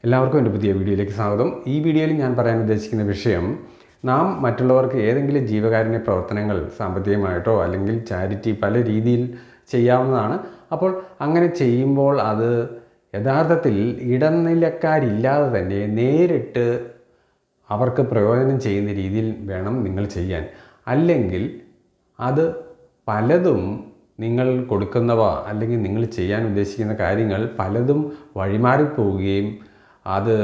എല്ലാവർക്കും എൻ്റെ പുതിയ വീഡിയോയിലേക്ക് സ്വാഗതം. ഈ വീഡിയോയിൽ ഞാൻ പറയാൻ ഉദ്ദേശിക്കുന്ന വിഷയം, നാം മറ്റുള്ളവർക്ക് ഏതെങ്കിലും ജീവകാരുണ്യ പ്രവർത്തനങ്ങൾ സാമ്പത്തികമായിട്ടോ അല്ലെങ്കിൽ ചാരിറ്റി പല രീതിയിൽ ചെയ്യാവുന്നതാണ്. അപ്പോൾ അങ്ങനെ ചെയ്യുമ്പോൾ അത് യഥാർത്ഥത്തിൽ ഇടനിലക്കാരില്ലാതെ തന്നെ നേരിട്ട് അവർക്ക് പ്രയോജനം ചെയ്യുന്ന രീതിയിൽ വേണം നിങ്ങൾ ചെയ്യാൻ. അല്ലെങ്കിൽ അത് പലതും നിങ്ങൾ കൊടുക്കുന്നവ അല്ലെങ്കിൽ നിങ്ങൾ ചെയ്യാൻ ഉദ്ദേശിക്കുന്ന കാര്യങ്ങൾ പലതും വഴിമാറിപ്പോവുകയും അത്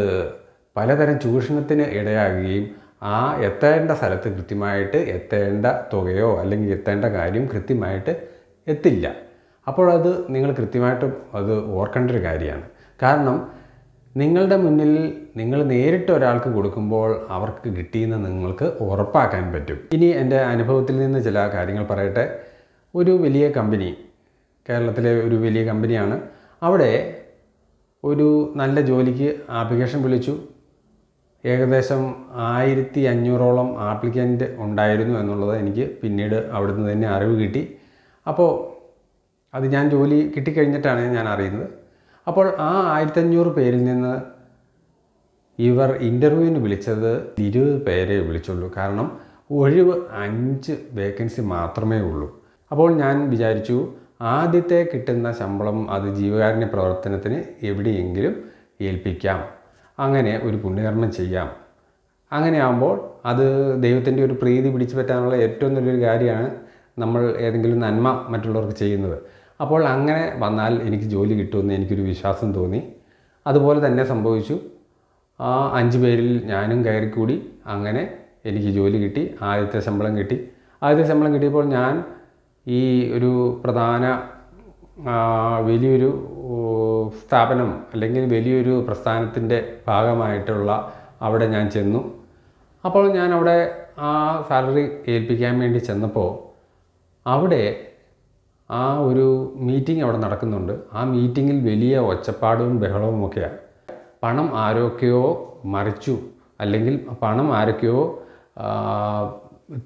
പലതരം ചൂഷണത്തിന് ഇടയാകുകയും ആ എത്തേണ്ട സ്ഥലത്ത് കൃത്യമായിട്ട് എത്തേണ്ട തുകയോ അല്ലെങ്കിൽ എത്തേണ്ട കാര്യം കൃത്യമായിട്ട് എത്തില്ല. അപ്പോൾ അത് നിങ്ങൾ കൃത്യമായിട്ട് അത് ഓർക്കേണ്ട ഒരു കാര്യമാണ്. കാരണം നിങ്ങളുടെ മുന്നിൽ നിങ്ങൾ നേരിട്ട് ഒരാൾക്ക് കൊടുക്കുമ്പോൾ അവർക്ക് കിട്ടിയെന്ന് നിങ്ങൾക്ക് ഉറപ്പാക്കാൻ പറ്റും. ഇനി എൻ്റെ അനുഭവത്തിൽ നിന്ന് ചില കാര്യങ്ങൾ പറയട്ടെ. ഒരു വലിയ കമ്പനി, കേരളത്തിലെ ഒരു വലിയ കമ്പനിയാണ്. അവിടെ ഒരു നല്ല ജോലിക്ക് ആപ്ലിക്കേഷൻ വിളിച്ചു. ഏകദേശം 1500ഓളം ആപ്ലിക്കൻ്റ് ഉണ്ടായിരുന്നു എന്നുള്ളത് എനിക്ക് പിന്നീട് അവിടുന്ന് തന്നെ അറിവ് കിട്ടി. അപ്പോൾ അത് ഞാൻ ജോലി കിട്ടിക്കഴിഞ്ഞിട്ടാണ് ഞാൻ അറിയുന്നത്. അപ്പോൾ ആ 1500 പേരിൽ നിന്ന് ഇവർ ഇൻ്റർവ്യൂവിന് വിളിച്ചത് 20 പേരെ വിളിച്ചുള്ളൂ. കാരണം ഒഴിവ് 5 വേക്കൻസി മാത്രമേ ഉള്ളൂ. അപ്പോൾ ഞാൻ വിചാരിച്ചു, ആദ്യത്തെ കിട്ടുന്ന ശമ്പളം അത് ജീവകാരുണ്യ പ്രവർത്തനത്തിന് എവിടെയെങ്കിലും ഏൽപ്പിക്കാം, അങ്ങനെ ഒരു പുണ്യകർമ്മം ചെയ്യാം. അങ്ങനെ ആകുമ്പോൾ അത് ദൈവത്തിൻ്റെ ഒരു പ്രീതി പിടിച്ചു പറ്റാനുള്ള ഏറ്റവും നല്ലൊരു കാര്യമാണ് നമ്മൾ ഏതെങ്കിലും നന്മ മറ്റുള്ളവർക്ക് ചെയ്യുന്നത്. അപ്പോൾ അങ്ങനെ വന്നാൽ എനിക്ക് ജോലി കിട്ടുമെന്ന് എനിക്കൊരു വിശ്വാസം തോന്നി. അതുപോലെ തന്നെ സംഭവിച്ചു. ആ 5 പേരിൽ ഞാനും കയറിക്കൂടി. അങ്ങനെ എനിക്ക് ജോലി കിട്ടി. ആദ്യത്തെ ശമ്പളം കിട്ടി. ആദ്യത്തെ ശമ്പളം കിട്ടിയപ്പോൾ ഞാൻ ഈ ഒരു പ്രധാന വലിയൊരു സ്ഥാപനം അല്ലെങ്കിൽ വലിയൊരു പ്രസ്ഥാനത്തിൻ്റെ ഭാഗമായിട്ടുള്ള അവിടെ ഞാൻ ചെന്നു. അപ്പോൾ ഞാൻ അവിടെ ആ സാലറി ഏൽപ്പിക്കാൻ വേണ്ടി ചെന്നപ്പോൾ അവിടെ ആ ഒരു മീറ്റിംഗ് അവിടെ നടക്കുന്നുണ്ട്. ആ മീറ്റിങ്ങിൽ വലിയ ഒച്ചപ്പാടും ബഹളവും ഒക്കെയാണ്. പണം ആരൊക്കെയോ മറിച്ചു, അല്ലെങ്കിൽ പണം ആരൊക്കെയോ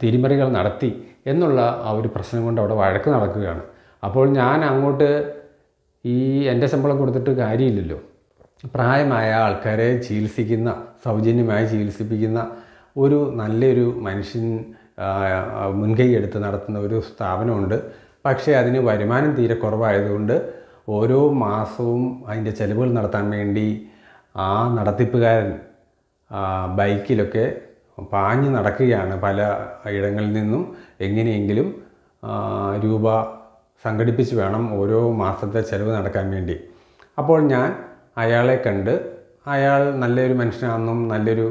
തിരിമറികൾ നടത്തി എന്നുള്ള ആ ഒരു പ്രശ്നം കൊണ്ട് അവിടെ വഴക്ക് നടക്കുകയാണ്. അപ്പോൾ ഞാൻ അങ്ങോട്ട് എൻ്റെ ശമ്പളം കൊടുത്തിട്ട് കാര്യമില്ലല്ലോ. പ്രായമായ ആൾക്കാരെ ചികിത്സിക്കുന്ന, സൗജന്യമായി ചികിത്സിപ്പിക്കുന്ന ഒരു നല്ലൊരു മനുഷ്യൻ മുൻകൈ എടുത്ത് നടത്തുന്ന ഒരു സ്ഥാപനമുണ്ട്. പക്ഷേ അതിന് വരുമാനം തീരെ കുറവായതുകൊണ്ട് ഓരോ മാസവും അതിൻ്റെ ചിലവുകൾ നടത്താൻ വേണ്ടി ആ നടത്തിപ്പുകാരൻ ബൈക്കിലൊക്കെ പാഞ്ഞ് നടക്കുകയാണ്. പല ഇടങ്ങളിൽ നിന്നും എങ്ങനെയെങ്കിലും രൂപ സംഘടിപ്പിച്ച് വേണം ഓരോ മാസത്തെ ചിലവ് നടക്കാൻ വേണ്ടി. അപ്പോൾ ഞാൻ അയാളെ കണ്ട്, അയാൾ നല്ലൊരു മനുഷ്യനാണെന്നും നല്ലൊരു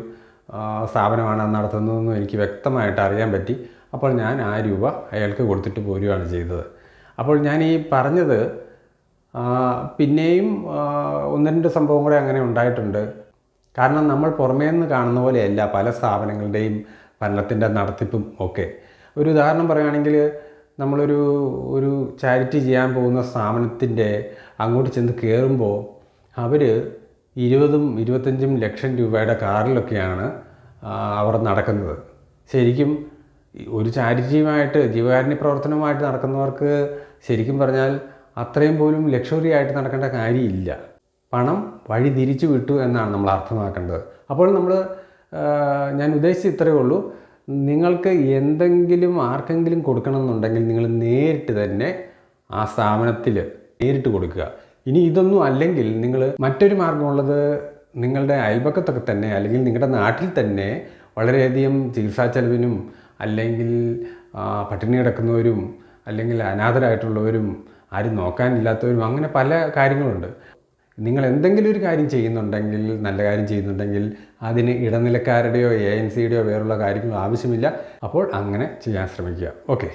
സ്ഥാപനമാണ് നടത്തുന്നതെന്നും എനിക്ക് വ്യക്തമായിട്ട് അറിയാൻ പറ്റി. അപ്പോൾ ഞാൻ ആ രൂപ അയാൾക്ക് കൊടുത്തിട്ട് പോരുകയാണ് ചെയ്തത്. അപ്പോൾ ഞാൻ ഈ പറഞ്ഞത് പിന്നെയും 1-2 സംഭവം കൂടെ അങ്ങനെ ഉണ്ടായിട്ടുണ്ട്. കാരണം നമ്മൾ പുറമേ നിന്ന് കാണുന്ന പോലെയല്ല പല സ്ഥാപനങ്ങളുടെയും ഭരണത്തിൻ്റെ നടത്തിപ്പും ഒക്കെ. ഒരു ഉദാഹരണം പറയുകയാണെങ്കിൽ, നമ്മളൊരു ചാരിറ്റി ചെയ്യാൻ പോകുന്ന സ്ഥാപനത്തിൻ്റെ അങ്ങോട്ട് ചെന്ന് കയറുമ്പോൾ അവർ 20-25 ലക്ഷം രൂപയുടെ കാറിലൊക്കെയാണ് അവർ നടക്കുന്നത്. ശരിക്കും ഒരു ചാരിറ്റിയുമായിട്ട്, ജീവകാരുണ്യ പ്രവർത്തനവുമായിട്ട് നടക്കുന്നവർക്ക് ശരിക്കും പറഞ്ഞാൽ അത്രയും പോലും ലക്ഷറി ആയിട്ട് നടക്കേണ്ട കാര്യമില്ല. പണം വഴി തിരിച്ചു വിട്ടു എന്നാണ് നമ്മൾ അർത്ഥമാക്കേണ്ടത്. അപ്പോൾ ഞാൻ ഉദ്ദേശിച്ചത് ഇത്രയേ ഉള്ളൂ. നിങ്ങൾക്ക് എന്തെങ്കിലും ആർക്കെങ്കിലും കൊടുക്കണമെന്നുണ്ടെങ്കിൽ നിങ്ങൾ നേരിട്ട് തന്നെ ആ സ്ഥാപനത്തിൽ നേരിട്ട് കൊടുക്കുക. ഇനി ഇതൊന്നും അല്ലെങ്കിൽ നിങ്ങൾ മറ്റൊരു മാർഗമുള്ളത്, നിങ്ങളുടെ അയൽപക്കത്തൊക്കെ തന്നെ അല്ലെങ്കിൽ നിങ്ങളുടെ നാട്ടിൽ തന്നെ വളരെയധികം ചികിത്സാ ചെലവിനും അല്ലെങ്കിൽ പട്ടിണി കിടക്കുന്നവരും അല്ലെങ്കിൽ അനാഥരായിട്ടുള്ളവരും ആരും നോക്കാനില്ലാത്തവരും അങ്ങനെ പല കാര്യങ്ങളുണ്ട്. നിങ്ങൾ എന്തെങ്കിലും ഒരു കാര്യം ചെയ്യുന്നുണ്ടെങ്കിൽ, നല്ല കാര്യം ചെയ്യുന്നുണ്ടെങ്കിൽ അതിന് ഇടനിലക്കാരുടെയോ ANCയുടെയോ വേറുള്ള കാര്യങ്ങളോ ആവശ്യമില്ല. അപ്പോൾ അങ്ങനെ ചെയ്യാൻ ശ്രമിക്കുക. ഓക്കെ.